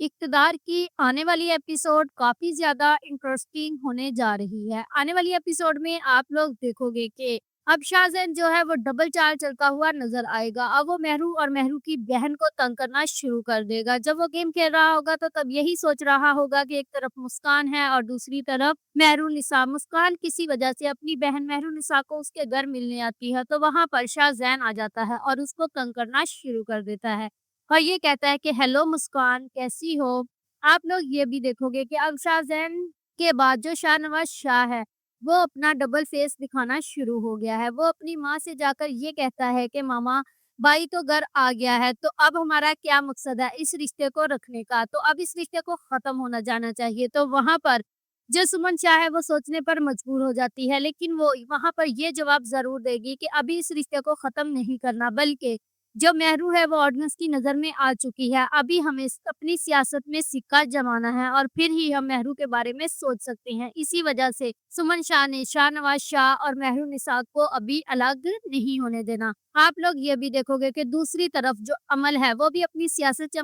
इक़्तिदार की आने वाली एपिसोड काफ़ी ज़्यादा इंटरेस्टिंग होने जा रही है। आने वाली एपिसोड में आप लोग देखोगे कि अब शाहज़ैन जो है वो डबल चाल चलता हुआ नज़र आएगा। अब वो मेहरू और मेहरू की बहन को तंग करना शुरू कर देगा। जब वो गेम खेल रहा होगा तो तब यही सोच रहा होगा कि एक तरफ मुस्कान है और दूसरी तरफ मेहरुनिसा। मुस्कान किसी वजह से अपनी बहन मेहरुनिसा को उसके घर मिलने आती है, तो वहाँ पर शाहज़ैन आ जाता है और उसको तंग करना शुरू कर देता है। और ये कहता है कि हेलो मुस्कान कैसी हो? आप लोग ये भी देखोगे कि अब शाहज़ैन के बाद जो शाहनवाज़ शाह है, वो अपना डबल फेस दिखाना शुरू हो गया है। वो अपनी माँ से जाकर ये कहता है कि मामा भाई तो घर आ गया है, तो अब हमारा क्या मकसद है इस रिश्ते को रखने का? तो अब इस रिश्ते को ख़त्म होना जाना चाहिए। तो वहाँ पर जो सुमन शाह है वो सोचने पर मजबूर हो जाती है, लेकिन वो वहाँ पर ये जवाब ज़रूर देगी कि अभी इस रिश्ते को ख़त्म नहीं करना, बल्कि जो मेहरू है वो ऑडियंस की नज़र में आ चुकी है। अभी हमें अपनी सियासत में सिक्का जमाना है और फिर ही हम मेहरू के बारे में सोच सकते हैं। इसी वजह से सुमन शाह ने शाहनवाज़ शाह और मेहरुनिसा को अभी अलग नहीं होने देना। आप लोग ये भी देखोगे कि दूसरी तरफ जो अमल है वो भी अपनी सियासत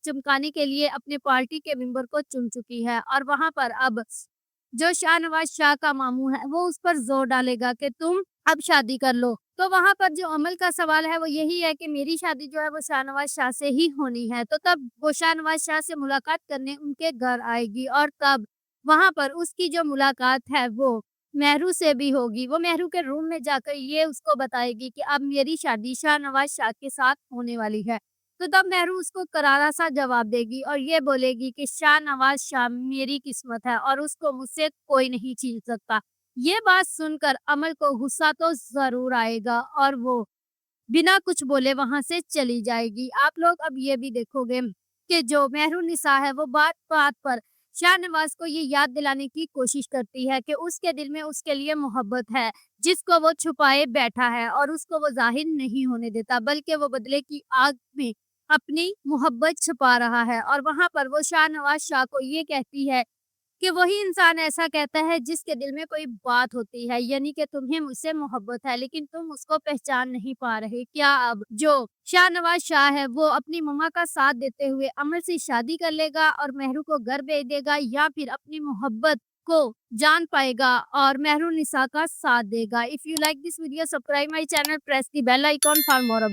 चमकाने के लिए अपने पार्टी के मेंबर को चुन चुकी है और वहाँ पर अब जो शाहनवाज़ शाह का मामू है वो उस पर ज़ोर डालेगा कि तुम अब शादी कर लो। तो वहाँ पर जो अमल का सवाल है वो यही है कि मेरी शादी जो है वो शाहनवाज़ शाह से ही होनी है। तो तब वो शाहनवाज़ शाह से मुलाकात करने उनके घर आएगी और तब वहाँ पर उसकी जो मुलाकात है वो मेहरू से भी होगी। वो मेहरू के रूम में जाकर ये उसको बताएगी कि अब मेरी शादी शाहनवाज़ शाह के साथ होने वाली है। तो तब मेहरू उसको करारा-सा जवाब देगी और ये बोलेगी कि शाहनवाज़ शाह मेरी किस्मत है और उसको मुझसे कोई नहीं छीन सकता। ये बात सुनकर अमल को गुस्सा तो ज़रूर आएगा और वो बिना कुछ बोले वहाँ से चली जाएगी। आप लोग अब ये भी देखोगे कि जो मेहरुनिसा है वो बात-बात पर शाहनवाज़ को ये याद दिलाने की कोशिश करती है कि उसके दिल में उसके लिए मोहब्बत है, जिसको वो छुपाए बैठा है और उसको वो ज़ाहिर नहीं होने देता, बल्कि वो बदले की आग में अपनी मोहब्बत छुपा रहा है। और वहाँ पर वो शाहनवाज़ शाह को ये कहती है कि वही इंसान ऐसा कहता है जिसके दिल में कोई बात होती है, यानी कि तुम्हें मुझसे मोहब्बत है लेकिन तुम उसको पहचान नहीं पा रहे। क्या अब जो शाहनवाज़ शाह है वो अपनी मम्मा का साथ देते हुए अमर से शादी कर लेगा और मेहरू को घर भेज देगा, या फिर अपनी मोहब्बत को जान पाएगा और मेहरुनिसा का साथ देगा? If you like this video, subscribe my channel, press the bell icon for more